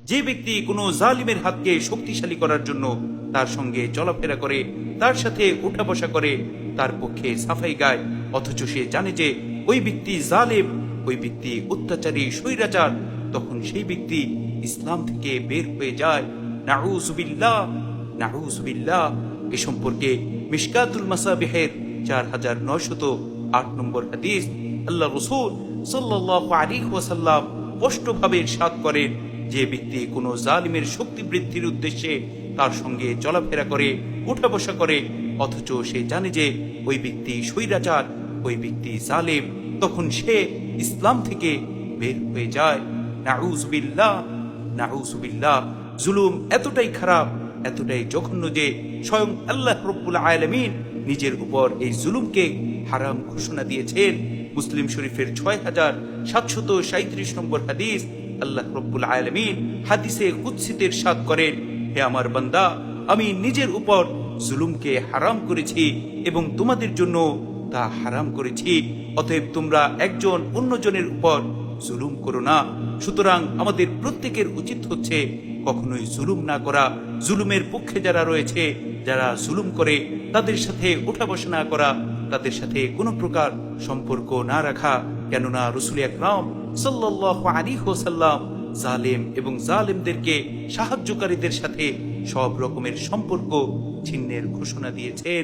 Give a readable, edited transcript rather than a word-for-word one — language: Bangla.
যে ব্যক্তি কোনো জালিমের হাতকে শক্তিশালী করার জন্য তার সঙ্গে চলাফেরা করে, তার সাথে উঠা বসা করে, তার পক্ষে সাফাই গায়, অথচ সে জানে যে ওই ব্যক্তি জালেম, ওই ব্যক্তি অত্যাচারী, স্বৈরাচার, তখন সেই ব্যক্তি ইসলাম থেকে বের হয়ে যায়। নাউযুবিল্লাহ, নাউযুবিল্লাহ। এ সম্পর্কে মিশকাতুল মাসাবিহের 4908 নম্বর হাদিস আল্লাহ রাসূল সাল্লাল্লাহু আলাইহি ওয়াসাল্লাম স্পষ্টভাবে ইরশাদ করেন, যে ব্যক্তি কোনো জালিমের শক্তি বৃদ্ধির উদ্দেশ্যে তার সঙ্গে চলাফেরা করে, উঠা বসা করে, অথচ সে জানে যে ওই ব্যক্তি স্বৈরাচার, ওই ব্যক্তি জালেম, তখন সে ইসলাম থেকে বের হয়ে যায়। নাউযুবিল্লাহ, নাউযুবিল্লাহ। জুলুম এতটাই খারাপ, এতটাই জঘন্য যে স্বয়ং আল্লাহ রাব্বুল আলামিন নিজের উপর এই জুলুমকে হারাম ঘোষণা দিয়েছেন। মুসলিম শরীফের 6737 নম্বর হাদিস আল্লাহ রাব্বুল আলামিন হাদিসে কুদসিতে ইরশাদ করেন, হে আমার বান্দা, আমি নিজের উপর জুলুমকে হারাম করেছি এবং তোমাদের জন্য তা হারাম করেছি, অতএব তোমরা একজন অন্যজনের উপর জুলুম করো না। সুতরাং আমাদের প্রত্যেকের উচিত হচ্ছে কখনোই জুলুম না করা। জুলুমের পক্ষে যারা রয়েছে, যারা জুলুম করে, তাদের সাথে ওঠা বসা না করা, তাদের সাথে কোনো প্রকার সম্পর্ক না রাখা। কেননা রাসূল আকরাম সাল্লাল্লাহু আলাইহি ওয়াসাল্লাম জালেম এবং জালেমদেরকে সাহায্যকারীদের সাথে সব রকমের সম্পর্ক ছিন্নের ঘোষণা দিয়েছেন।